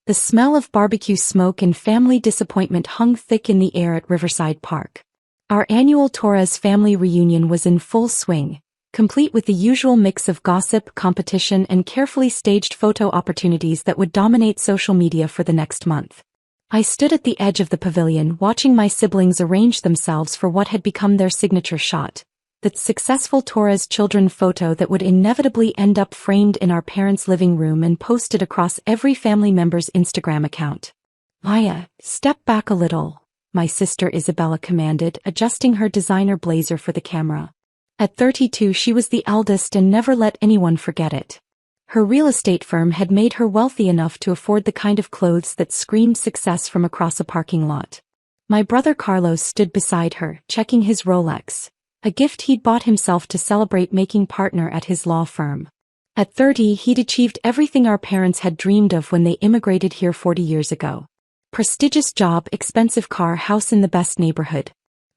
The smell of barbecue smoke and family disappointment hung thick in the air at Riverside Park. Our annual Torres family reunion was in full swing, complete with the usual mix of gossip, competition, and carefully staged photo opportunities that would dominate social media for the next month. I stood at the edge of the pavilion watching my siblings arrange themselves for what had become their signature shot, the successful Torres children photo that would inevitably end up framed in our parents' living room and posted across every family member's Instagram account. "Maya, step back a little," my sister Isabella commanded, adjusting her designer blazer for the camera. At 32 she was the eldest and never let anyone forget it. Her real estate firm had made her wealthy enough to afford the kind of clothes that screamed success from across a parking lot. My brother Carlos stood beside her, checking his Rolex, a gift he'd bought himself to celebrate making partner at his law firm. At 30 he'd achieved everything our parents had dreamed of when they immigrated here 40 years ago. Prestigious job, expensive car, house in the best neighborhood.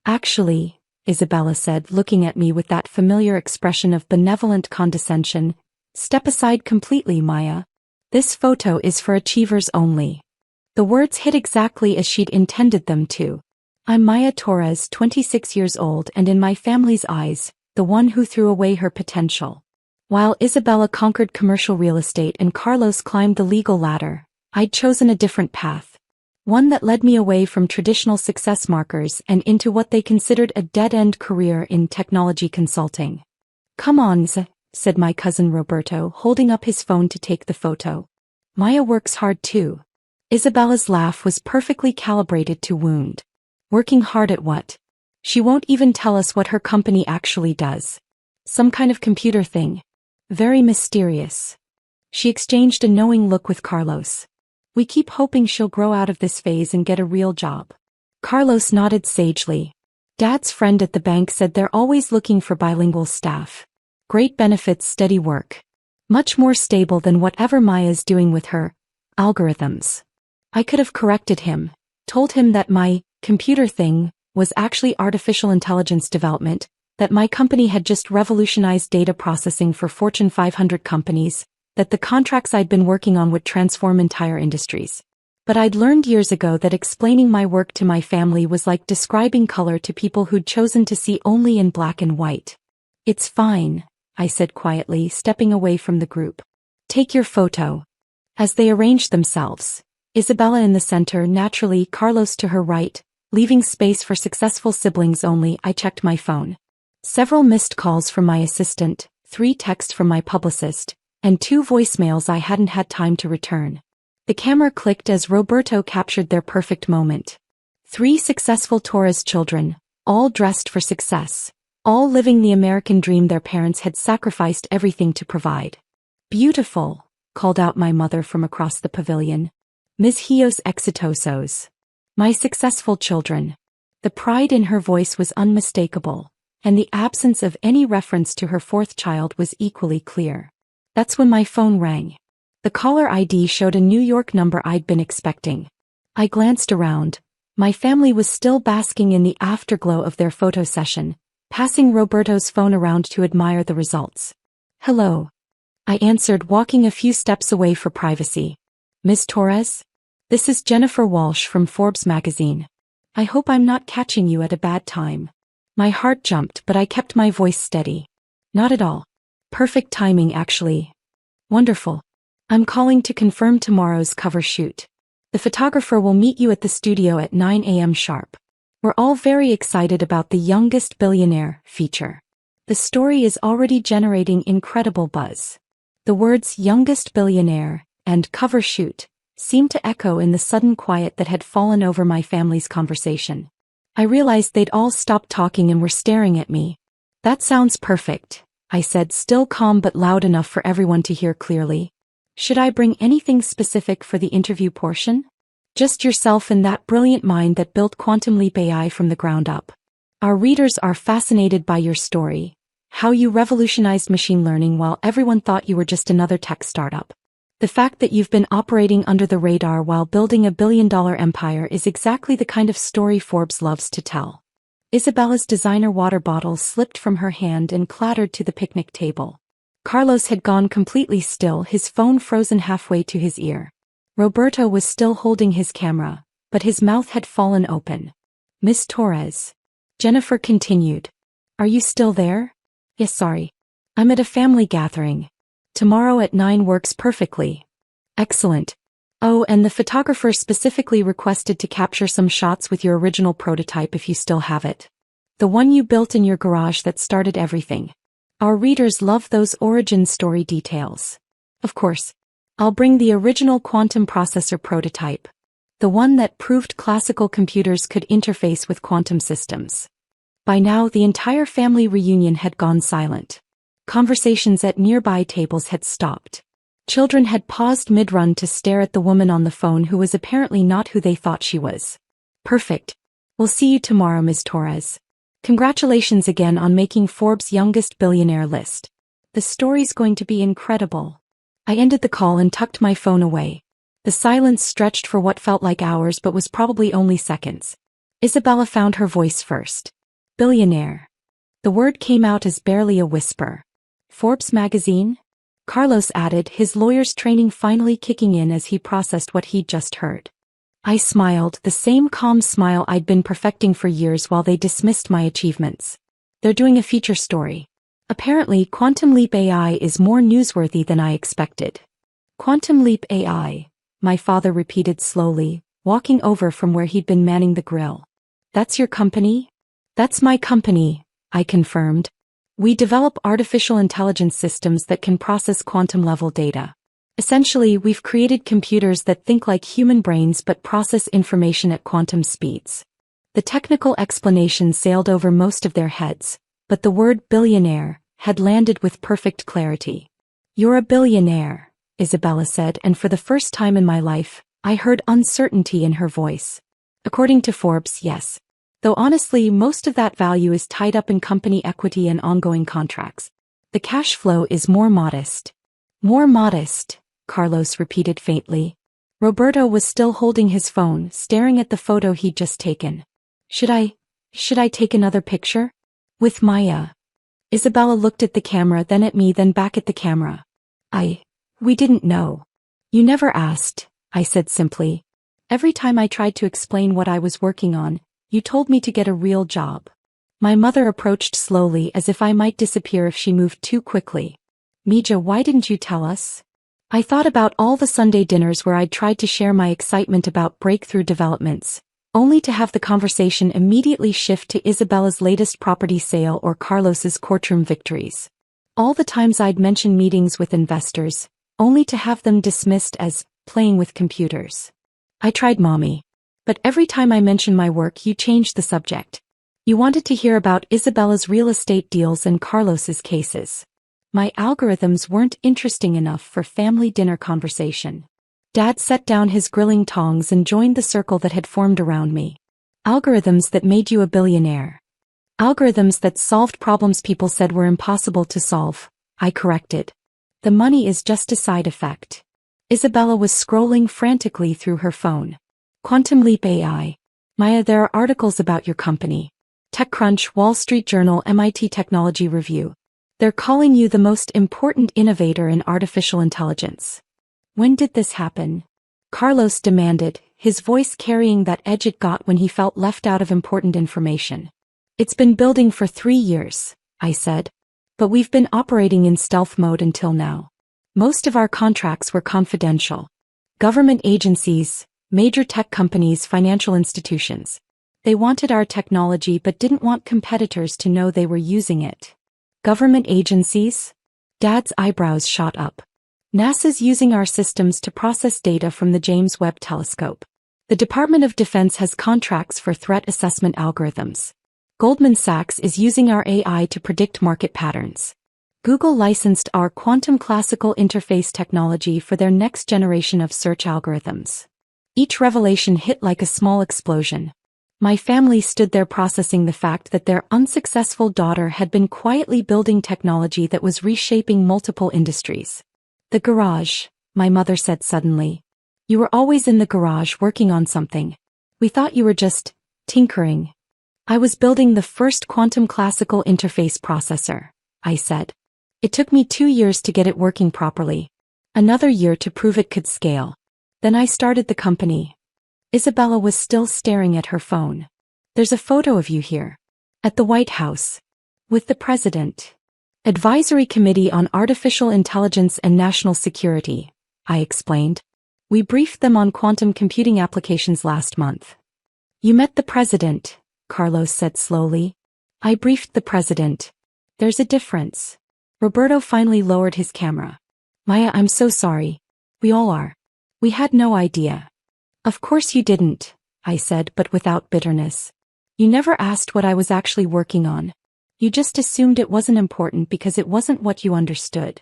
"Actually," Isabella said, looking at me with that familiar expression of benevolent condescension, "step aside completely, Maya. This photo is for achievers only." The words hit exactly as she'd intended them to. I'm Maya Torres, 26 years old, and in my family's eyes, the one who threw away her potential. While Isabella conquered commercial real estate and Carlos climbed the legal ladder, I'd chosen a different path. One that led me away from traditional success markers and into what they considered a dead-end career in technology consulting. "Come on, said my cousin Roberto, holding up his phone to take the photo. "Maya works hard too." Isabella's laugh was perfectly calibrated to wound. "Working hard at what? She won't even tell us what her company actually does. Some kind of computer thing. Very mysterious." She exchanged a knowing look with Carlos. "We keep hoping she'll grow out of this phase and get a real job." Carlos nodded sagely. "Dad's friend at the bank said they're always looking for bilingual staff. Great benefits, steady work. Much more stable than whatever Maya's doing with her algorithms." I could have corrected him, told him that my computer thing was actually artificial intelligence development, that my company had just revolutionized data processing for Fortune 500 companies, that the contracts I'd been working on would transform entire industries. But I'd learned years ago that explaining my work to my family was like describing color to people who'd chosen to see only in black and white. "It's fine," I said quietly, stepping away from the group. "Take your photo." As they arranged themselves, Isabella in the center, naturally Carlos to her right, leaving space for successful siblings only, I checked my phone. Several missed calls from my assistant, 3 texts from my publicist, and 2 voicemails I hadn't had time to return. The camera clicked as Roberto captured their perfect moment. 3 successful Torres children, all dressed for success, all living the American dream their parents had sacrificed everything to provide. "Beautiful," called out my mother from across the pavilion. "Mis hijos exitosos." My successful children. The pride in her voice was unmistakable, and the absence of any reference to her 4th child was equally clear. That's when my phone rang. The caller ID showed a New York number I'd been expecting. I glanced around. My family was still basking in the afterglow of their photo session, passing Roberto's phone around to admire the results. "Hello," I answered, walking a few steps away for privacy. "Ms. Torres? This is Jennifer Walsh from Forbes magazine. I hope I'm not catching you at a bad time." My heart jumped, but I kept my voice steady. "Not at all. Perfect timing, actually." "Wonderful. I'm calling to confirm tomorrow's cover shoot. The photographer will meet you at the studio at 9 a.m. sharp. We're all very excited about the Youngest Billionaire feature. The story is already generating incredible buzz." The words "youngest billionaire" and "cover shoot" seemed to echo in the sudden quiet that had fallen over my family's conversation. I realized they'd all stopped talking and were staring at me. "That sounds perfect," I said, still calm but loud enough for everyone to hear clearly. "Should I bring anything specific for the interview portion?" "Just yourself and that brilliant mind that built Quantum Leap AI from the ground up. Our readers are fascinated by your story, how you revolutionized machine learning while everyone thought you were just another tech startup. The fact that you've been operating under the radar while building a billion-dollar empire is exactly the kind of story Forbes loves to tell." Isabella's designer water bottle slipped from her hand and clattered to the picnic table. Carlos had gone completely still, his phone frozen halfway to his ear. Roberto was still holding his camera, but his mouth had fallen open. Miss Torres. Jennifer continued. Are you still there? Yes, sorry. I'm at a family gathering. Tomorrow at 9 works perfectly. Excellent. Oh, and the photographer specifically requested to capture some shots with your original prototype if you still have it. The one you built in your garage that started everything. Our readers love those origin story details. Of course. I'll bring the original quantum processor prototype. The one that proved classical computers could interface with quantum systems. By now the entire family reunion had gone silent. Conversations at nearby tables had stopped. Children had paused mid-run to stare at the woman on the phone who was apparently not who they thought she was. Perfect. We'll see you tomorrow, Ms. Torres. Congratulations again on making Forbes' youngest billionaire list. The story's going to be incredible. I ended the call and tucked my phone away. The silence stretched for what felt like hours but was probably only seconds. Isabella found her voice first. Billionaire. The word came out as barely a whisper. Forbes magazine? Carlos added, his lawyer's training finally kicking in as he processed what he'd just heard. I smiled, the same calm smile I'd been perfecting for years while they dismissed my achievements. They're doing a feature story. Apparently, Quantum Leap AI is more newsworthy than I expected. Quantum Leap AI, my father repeated slowly, walking over from where he'd been manning the grill. That's your company? That's my company, I confirmed. We develop artificial intelligence systems that can process quantum-level data. Essentially, we've created computers that think like human brains but process information at quantum speeds. The technical explanation sailed over most of their heads, but the word billionaire had landed with perfect clarity. You're a billionaire, Isabella said, and for the first time in my life, I heard uncertainty in her voice. According to Forbes, yes. Though honestly, most of that value is tied up in company equity and ongoing contracts. The cash flow is more modest. More modest, Carlos repeated faintly. Roberto was still holding his phone, staring at the photo he'd just taken. Should I take another picture? With Maya. Isabella looked at the camera, then at me, then back at the camera. We didn't know. You never asked, I said simply. Every time I tried to explain what I was working on, you told me to get a real job. My mother approached slowly as if I might disappear if she moved too quickly. Mija, why didn't you tell us? I thought about all the Sunday dinners where I'd tried to share my excitement about breakthrough developments, only to have the conversation immediately shift to Isabella's latest property sale or Carlos's courtroom victories. All the times I'd mention meetings with investors, only to have them dismissed as playing with computers. I tried, Mommy. But every time I mentioned my work, you changed the subject. You wanted to hear about Isabella's real estate deals and Carlos's cases. My algorithms weren't interesting enough for family dinner conversation. Dad set down his grilling tongs and joined the circle that had formed around me. Algorithms that made you a billionaire. Algorithms that solved problems people said were impossible to solve, I corrected. The money is just a side effect. Isabella was scrolling frantically through her phone. Quantum Leap AI. Maya, there are articles about your company. TechCrunch, Wall Street Journal, MIT Technology Review. They're calling you the most important innovator in artificial intelligence. When did this happen? Carlos demanded, his voice carrying that edge it got when he felt left out of important information. It's been building for 3 years, I said. But we've been operating in stealth mode until now. Most of our contracts were confidential. Government agencies, major tech companies, financial institutions. They wanted our technology but didn't want competitors to know they were using it. Government agencies? Dad's eyebrows shot up. NASA's using our systems to process data from the James Webb Telescope. The Department of Defense has contracts for threat assessment algorithms. Goldman Sachs is using our AI to predict market patterns. Google licensed our quantum classical interface technology for their next generation of search algorithms. Each revelation hit like a small explosion. My family stood there processing the fact that their unsuccessful daughter had been quietly building technology that was reshaping multiple industries. The garage, my mother said suddenly. You were always in the garage working on something. We thought you were just tinkering. I was building the first quantum classical interface processor, I said. It took me 2 years to get it working properly. Another year to prove it could scale. Then I started the company. Isabella was still staring at her phone. There's a photo of you here. At the White House. With the President. Advisory Committee on Artificial Intelligence and National Security, I explained. We briefed them on quantum computing applications last month. You met the President, Carlos said slowly. I briefed the President. There's a difference. Roberto finally lowered his camera. Maya, I'm so sorry. We all are. We had no idea. Of course you didn't, I said, but without bitterness. You never asked what I was actually working on. You just assumed it wasn't important because it wasn't what you understood.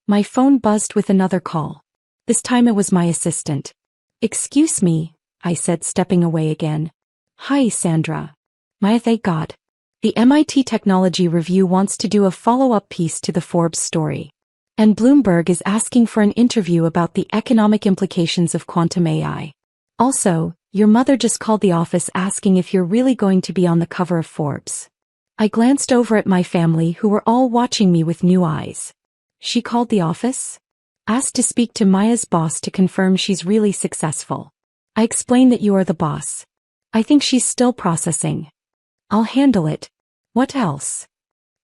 My phone buzzed with another call. This time it was my assistant. Excuse me, I said, stepping away again. Hi, Sandra. Maya, thank God. The MIT Technology Review wants to do a follow-up piece to the Forbes story. And Bloomberg is asking for an interview about the economic implications of quantum AI. Also, your mother just called the office asking if you're really going to be on the cover of Forbes. I glanced over at my family who were all watching me with new eyes. She called the office? Asked to speak to Maya's boss to confirm she's really successful. I explained that you are the boss. I think she's still processing. I'll handle it. What else?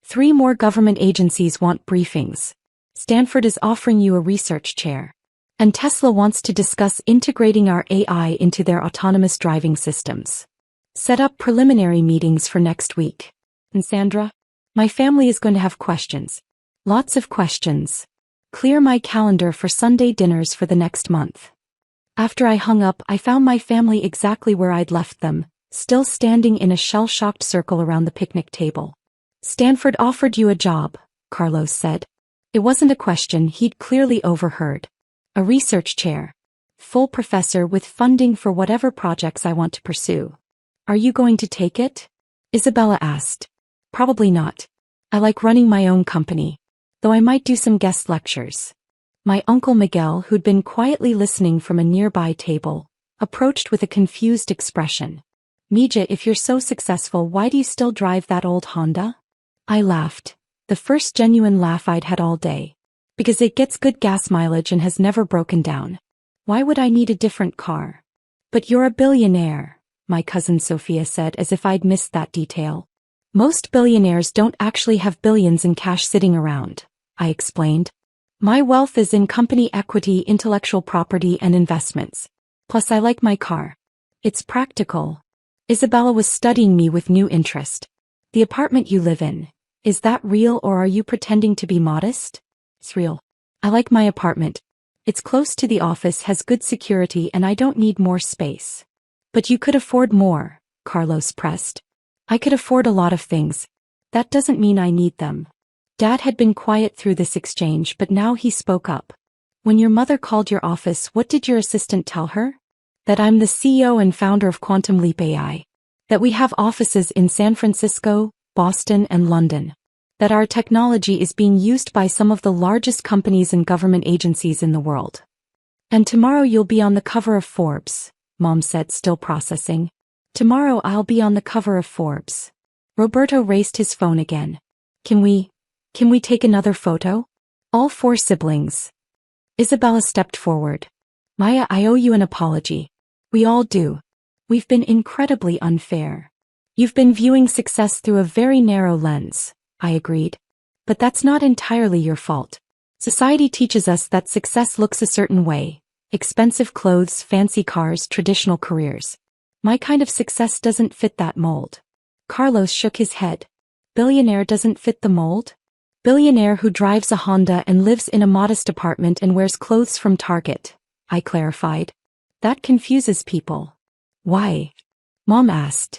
3 more government agencies want briefings. Stanford is offering you a research chair. And Tesla wants to discuss integrating our AI into their autonomous driving systems. Set up preliminary meetings for next week. And Sandra? My family is going to have questions. Lots of questions. Clear my calendar for Sunday dinners for the next month. After I hung up, I found my family exactly where I'd left them, still standing in a shell-shocked circle around the picnic table. Stanford offered you a job, Carlos said. It wasn't a question he'd clearly overheard. A research chair. Full professor with funding for whatever projects I want to pursue. Are you going to take it? Isabella asked. Probably not. I like running my own company. Though I might do some guest lectures. My uncle Miguel, who'd been quietly listening from a nearby table, approached with a confused expression. Mija, if you're so successful, why do you still drive that old Honda? I laughed. The first genuine laugh I'd had all day. Because it gets good gas mileage and has never broken down. Why would I need a different car? But you're a billionaire, my cousin Sophia said, as if I'd missed that detail. Most billionaires don't actually have billions in cash sitting around, I explained. My wealth is in company equity, intellectual property, and investments. Plus I like my car. It's practical. Isabella was studying me with new interest. The apartment you live in, is that real or are you pretending to be modest? It's real. I like my apartment. It's close to the office, has good security, and I don't need more space. But you could afford more, Carlos pressed. I could afford a lot of things. That doesn't mean I need them. Dad had been quiet through this exchange, but now he spoke up. When your mother called your office, what did your assistant tell her? That I'm the CEO and founder of Quantum Leap AI. That we have offices in San Francisco, Boston, and London. That our technology is being used by some of the largest companies and government agencies in the world. And tomorrow you'll be on the cover of Forbes, Mom said, still processing. Tomorrow I'll be on the cover of Forbes. Roberto raised his phone again. Can we take another photo? All 4 siblings. Isabella stepped forward. Maya, I owe you an apology. We all do. We've been incredibly unfair. You've been viewing success through a very narrow lens, I agreed. But that's not entirely your fault. Society teaches us that success looks a certain way. Expensive clothes, fancy cars, traditional careers. My kind of success doesn't fit that mold. Carlos shook his head. Billionaire doesn't fit the mold? Billionaire who drives a Honda and lives in a modest apartment and wears clothes from Target, I clarified. That confuses people. Why? Mom asked.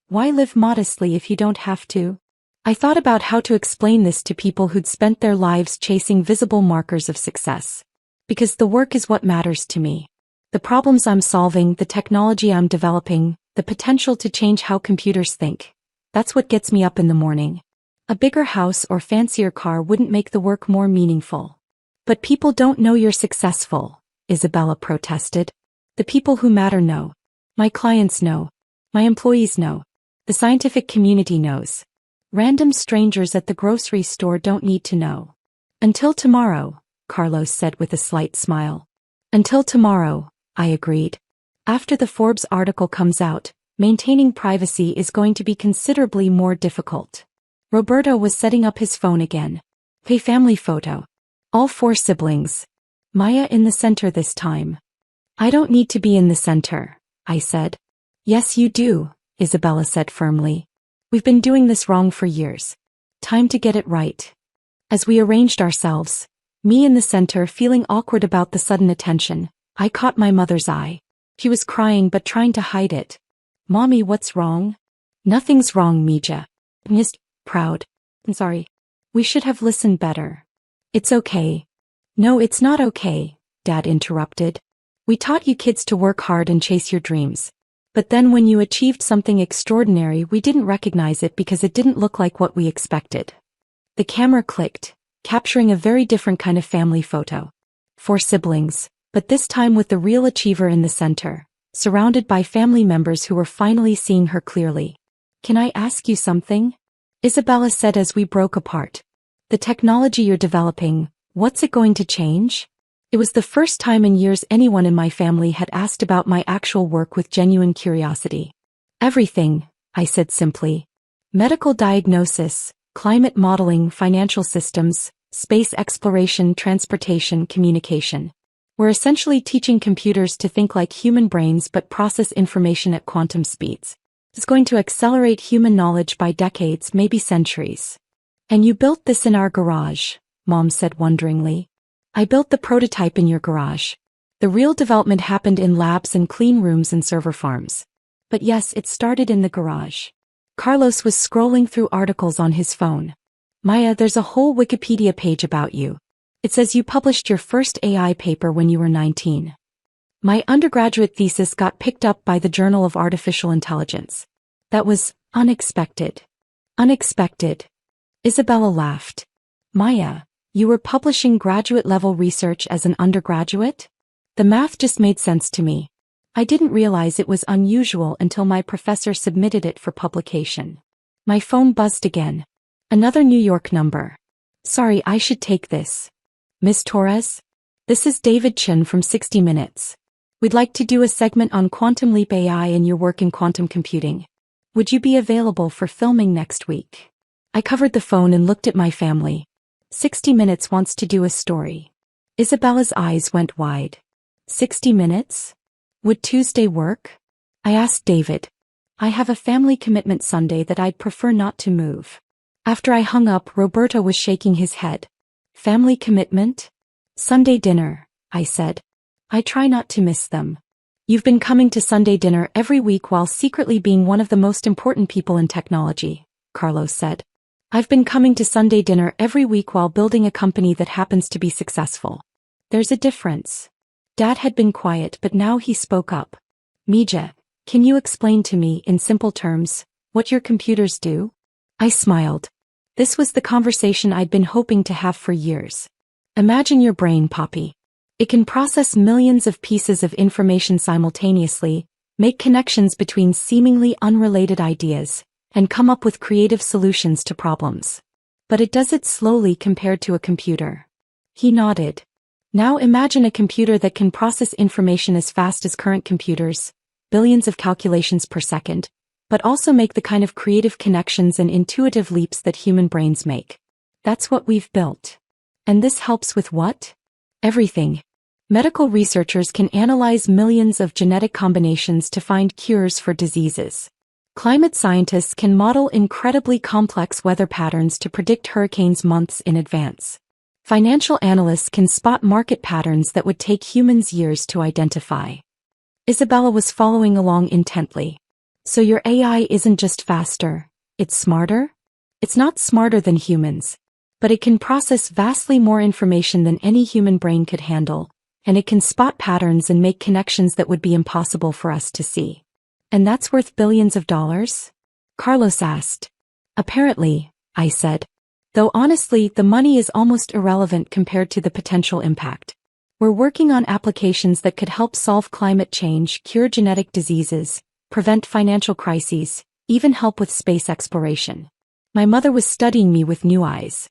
Why live modestly if you don't have to? I thought about how to explain this to people who'd spent their lives chasing visible markers of success. Because the work is what matters to me. The problems I'm solving, the technology I'm developing, the potential to change how computers think. That's what gets me up in the morning. A bigger house or fancier car wouldn't make the work more meaningful. But people don't know you're successful, Isabella protested. The people who matter know. My clients know. My employees know. The scientific community knows. Random strangers at the grocery store don't need to know. Until tomorrow, Carlos said with a slight smile. Until tomorrow, I agreed. After the Forbes article comes out, maintaining privacy is going to be considerably more difficult. Roberto was setting up his phone again. Hey, family photo. All 4 siblings. Maya in the center this time. I don't need to be in the center, I said. Yes, you do, Isabella said firmly. We've been doing this wrong for years. Time to get it right. As we arranged ourselves, me in the center feeling awkward about the sudden attention, I caught my mother's eye. She was crying but trying to hide it. Mommy, what's wrong? Nothing's wrong, Mija. I'm just proud. I'm sorry. We should have listened better. It's okay. No, it's not okay, Dad interrupted. We taught you kids to work hard and chase your dreams. But then when you achieved something extraordinary, we didn't recognize it because it didn't look like what we expected. The camera clicked, capturing a very different kind of family photo. 4 siblings, but this time with the real achiever in the center, surrounded by family members who were finally seeing her clearly. Can I ask you something? Isabella said as we broke apart. The technology you're developing, what's it going to change? It was the first time in years anyone in my family had asked about my actual work with genuine curiosity. Everything, I said simply. Medical diagnosis, climate modeling, financial systems, space exploration, transportation, communication. We're essentially teaching computers to think like human brains but process information at quantum speeds. It's going to accelerate human knowledge by decades, maybe centuries. And you built this in our garage, Mom said wonderingly. I built the prototype in your garage. The real development happened in labs and clean rooms and server farms. But yes, it started in the garage. Carlos was scrolling through articles on his phone. Maya, there's a whole Wikipedia page about you. It says you published your first AI paper when you were 19. My undergraduate thesis got picked up by the Journal of Artificial Intelligence. That was unexpected. Unexpected. Isabella laughed. Maya, you were publishing graduate-level research as an undergraduate? The math just made sense to me. I didn't realize it was unusual until my professor submitted it for publication. My phone buzzed again. Another New York number. Sorry, I should take this. Miss Torres? This is David Chen from 60 Minutes. We'd like to do a segment on Quantum Leap AI and your work in quantum computing. Would you be available for filming next week? I covered the phone and looked at my family. 60 Minutes wants to do a story. Isabella's eyes went wide. 60 Minutes? Would Tuesday work? I asked David. I have a family commitment Sunday that I'd prefer not to move. After I hung up, Roberto was shaking his head. Family commitment? Sunday dinner, I said. I try not to miss them. You've been coming to Sunday dinner every week while secretly being one of the most important people in technology, Carlos said. I've been coming to Sunday dinner every week while building a company that happens to be successful. There's a difference. Dad had been quiet, but now he spoke up. Mija, can you explain to me, in simple terms, what your computers do? I smiled. This was the conversation I'd been hoping to have for years. Imagine your brain, Poppy. It can process millions of pieces of information simultaneously, make connections between seemingly unrelated ideas, and come up with creative solutions to problems. But it does it slowly compared to a computer. He nodded. Now imagine a computer that can process information as fast as current computers, billions of calculations per second, but also make the kind of creative connections and intuitive leaps that human brains make. That's what we've built. And this helps with what? Everything. Medical researchers can analyze millions of genetic combinations to find cures for diseases. Climate scientists can model incredibly complex weather patterns to predict hurricanes months in advance. Financial analysts can spot market patterns that would take humans years to identify. Isabella was following along intently. So your AI isn't just faster, it's smarter? It's not smarter than humans, but it can process vastly more information than any human brain could handle, and it can spot patterns and make connections that would be impossible for us to see. And that's worth billions of dollars? Carlos asked. Apparently, I said. Though honestly, the money is almost irrelevant compared to the potential impact. We're working on applications that could help solve climate change, cure genetic diseases, prevent financial crises, even help with space exploration. My mother was studying me with new eyes.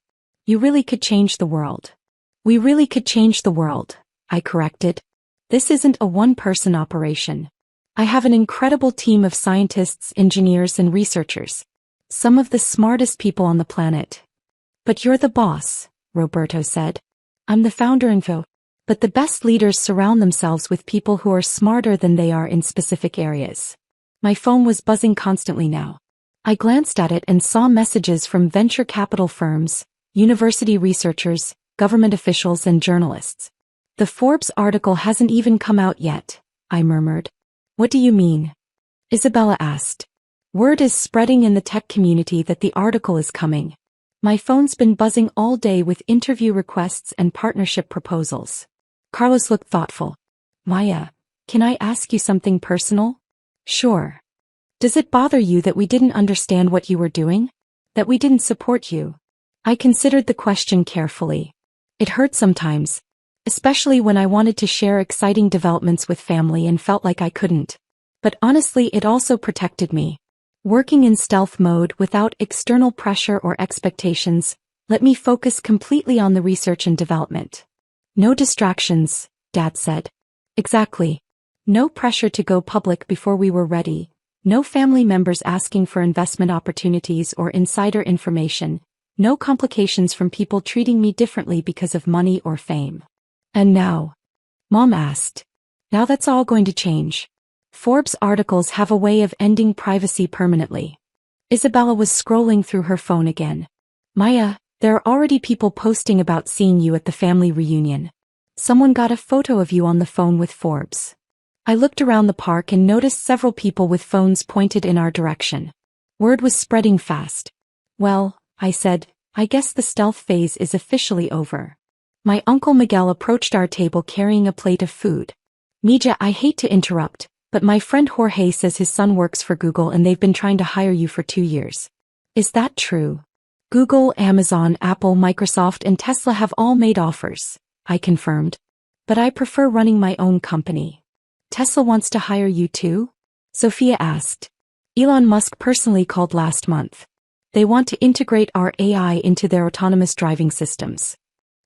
You really could change the world. We really could change the world, I corrected. This isn't a one-person operation. I have an incredible team of scientists, engineers, and researchers. Some of the smartest people on the planet. But you're the boss, Roberto said. I'm the founder info. But the best leaders surround themselves with people who are smarter than they are in specific areas. My phone was buzzing constantly now. I glanced at it and saw messages from venture capital firms, university researchers, government officials, and journalists. The Forbes article hasn't even come out yet, I murmured. What do you mean? Isabella asked. Word is spreading in the tech community that the article is coming. My phone's been buzzing all day with interview requests and partnership proposals. Carlos looked thoughtful. Maya, can I ask you something personal? Sure. Does it bother you that we didn't understand what you were doing? That we didn't support you? I considered the question carefully. It hurt sometimes, especially when I wanted to share exciting developments with family and felt like I couldn't. But honestly, it also protected me. Working in stealth mode without external pressure or expectations let me focus completely on the research and development. No distractions, Dad said. Exactly. No pressure to go public before we were ready. No family members asking for investment opportunities or insider information. No complications from people treating me differently because of money or fame. And now? Mom asked. Now that's all going to change. Forbes articles have a way of ending privacy permanently. Isabella was scrolling through her phone again. Maya, there are already people posting about seeing you at the family reunion. Someone got a photo of you on the phone with Forbes. I looked around the park and noticed several people with phones pointed in our direction. Word was spreading fast. Well, I said, I guess the stealth phase is officially over. My Uncle Miguel approached our table carrying a plate of food. Mija, I hate to interrupt, but my friend Jorge says his son works for Google and they've been trying to hire you for 2 years. Is that true? Google, Amazon, Apple, Microsoft, and Tesla have all made offers, I confirmed. But I prefer running my own company. Tesla wants to hire you too? Sophia asked. Elon Musk personally called last month. They want to integrate our AI into their autonomous driving systems.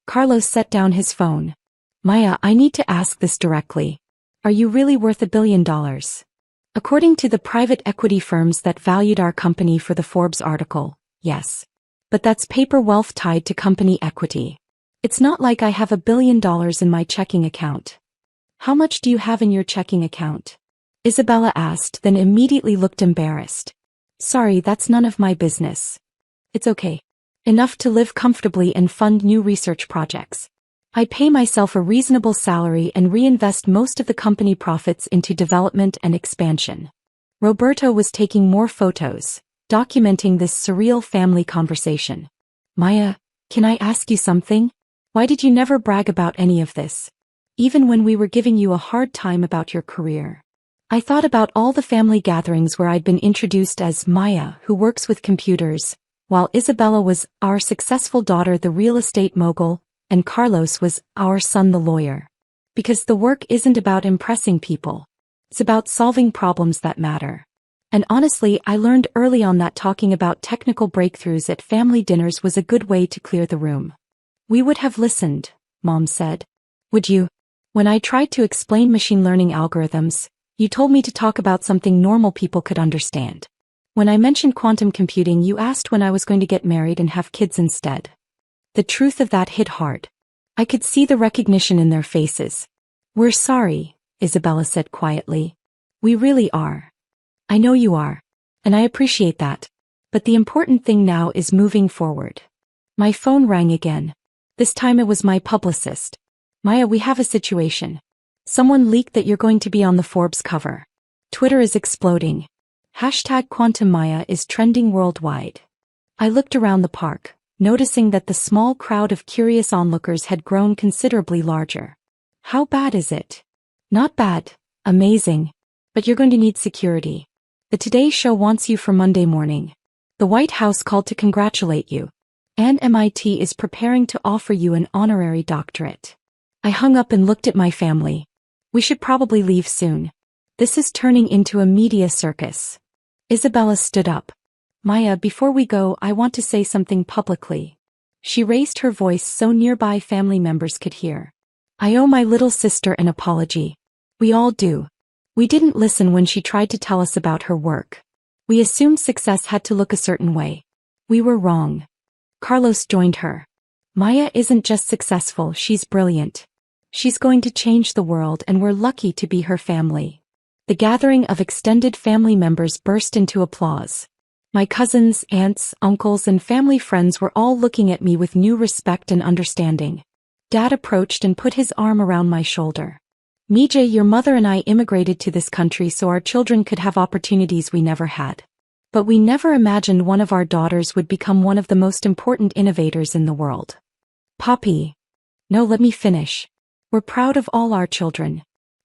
Carlos set down his phone. Maya, I need to ask this directly. Are you really worth $1 billion? According to the private equity firms that valued our company for the Forbes article, yes. But that's paper wealth tied to company equity. It's not like I have $1 billion in my checking account. How much do you have in your checking account? Isabella asked, then immediately looked embarrassed. Sorry, that's none of my business. It's okay. Enough to live comfortably and fund new research projects. I pay myself a reasonable salary and reinvest most of the company profits into development and expansion. Roberto was taking more photos, documenting this surreal family conversation. Maya, can I ask you something? Why did you never brag about any of this? Even when we were giving you a hard time about your career. I thought about all the family gatherings where I'd been introduced as Maya, who works with computers, while Isabella was our successful daughter, the real estate mogul, and Carlos was our son, the lawyer. Because the work isn't about impressing people. It's about solving problems that matter. And honestly, I learned early on that talking about technical breakthroughs at family dinners was a good way to clear the room. We would have listened, Mom said. Would you? When I tried to explain machine learning algorithms, you told me to talk about something normal people could understand. When I mentioned quantum computing, you asked when I was going to get married and have kids instead. The truth of that hit hard. I could see the recognition in their faces. We're sorry, Isabella said quietly. We really are. I know you are. And I appreciate that. But the important thing now is moving forward. My phone rang again. This time it was my publicist. Maya, we have a situation. Someone leaked that you're going to be on the Forbes cover. Twitter is exploding. #QuantumMaya is trending worldwide. I looked around the park, noticing that the small crowd of curious onlookers had grown considerably larger. How bad is it? Not bad, amazing. But you're going to need security. The Today Show wants you for Monday morning. The White House called to congratulate you. And MIT is preparing to offer you an honorary doctorate. I hung up and looked at my family. We should probably leave soon. This is turning into a media circus. Isabella stood up. Maya, before we go, I want to say something publicly. She raised her voice so nearby family members could hear. I owe my little sister an apology. We all do. We didn't listen when she tried to tell us about her work. We assumed success had to look a certain way. We were wrong. Carlos joined her. Maya isn't just successful, she's brilliant. She's going to change the world and we're lucky to be her family. The gathering of extended family members burst into applause. My cousins, aunts, uncles, and family friends were all looking at me with new respect and understanding. Dad approached and put his arm around my shoulder. Mija, your mother and I immigrated to this country so our children could have opportunities we never had. But we never imagined one of our daughters would become one of the most important innovators in the world. Poppy. No, let me finish. We're proud of all our children.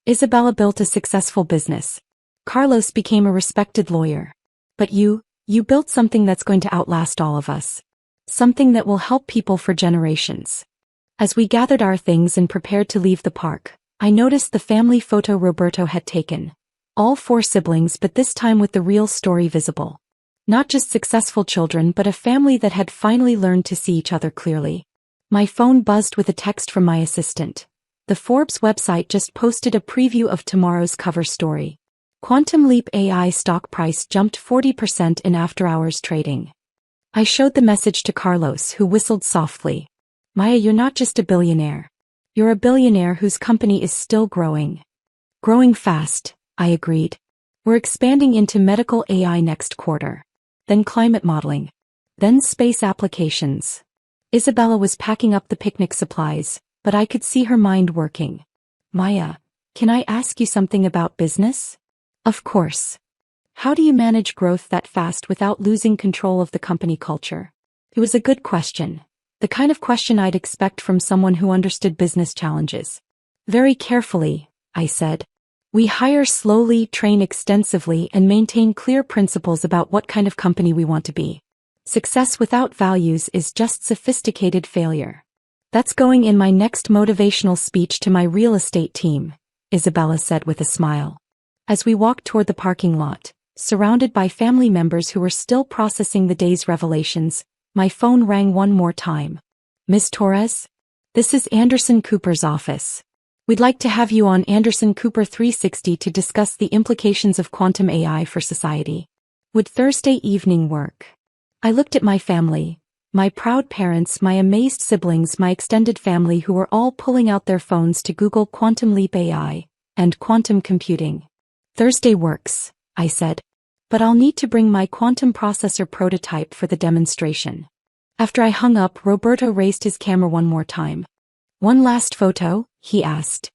Isabella built a successful business. Carlos became a respected lawyer. But you built something that's going to outlast all of us. Something that will help people for generations. As we gathered our things and prepared to leave the park, I noticed the family photo Roberto had taken. All 4 siblings, but this time with the real story visible. Not just successful children, but a family that had finally learned to see each other clearly. My phone buzzed with a text from my assistant. The Forbes website just posted a preview of tomorrow's cover story. Quantum Leap AI stock price jumped 40% in after-hours trading. I showed the message to Carlos, who whistled softly. Maya, you're not just a billionaire. You're a billionaire whose company is still growing. Growing fast, I agreed. We're expanding into medical AI next quarter. Then climate modeling. Then space applications. Isabella was packing up the picnic supplies, but I could see her mind working. Maya, can I ask you something about business? Of course. How do you manage growth that fast without losing control of the company culture? It was a good question. The kind of question I'd expect from someone who understood business challenges. Very carefully, I said. We hire slowly, train extensively, and maintain clear principles about what kind of company we want to be. Success without values is just sophisticated failure. That's going in my next motivational speech to my real estate team, Isabella said with a smile. As we walked toward the parking lot, surrounded by family members who were still processing the day's revelations, my phone rang one more time. Ms. Torres? This is Anderson Cooper's office. We'd like to have you on Anderson Cooper 360 to discuss the implications of quantum AI for society. Would Thursday evening work? I looked at my family, my proud parents, my amazed siblings, my extended family who were all pulling out their phones to Google Quantum Leap AI and quantum computing. Thursday works, I said. But I'll need to bring my quantum processor prototype for the demonstration. After I hung up, Roberto raised his camera one more time. One last photo, he asked.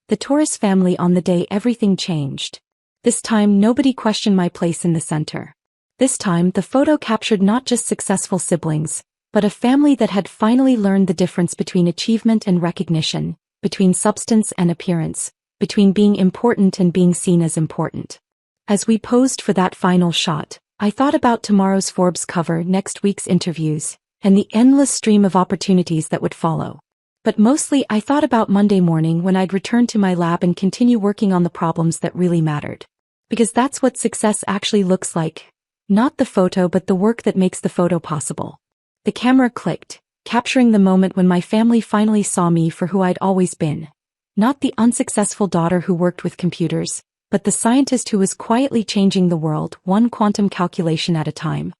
The Torres family on the day everything changed. This time nobody questioned my place in the center. This time the photo captured not just successful siblings, but a family that had finally learned the difference between achievement and recognition, between substance and appearance, between being important and being seen as important. As we posed for that final shot, I thought about tomorrow's Forbes cover, next week's interviews, and the endless stream of opportunities that would follow. But mostly I thought about Monday morning when I'd return to my lab and continue working on the problems that really mattered. Because that's what success actually looks like. Not the photo, but the work that makes the photo possible. The camera clicked, capturing the moment when my family finally saw me for who I'd always been. Not the unsuccessful daughter who worked with computers, but the scientist who was quietly changing the world, one quantum calculation at a time.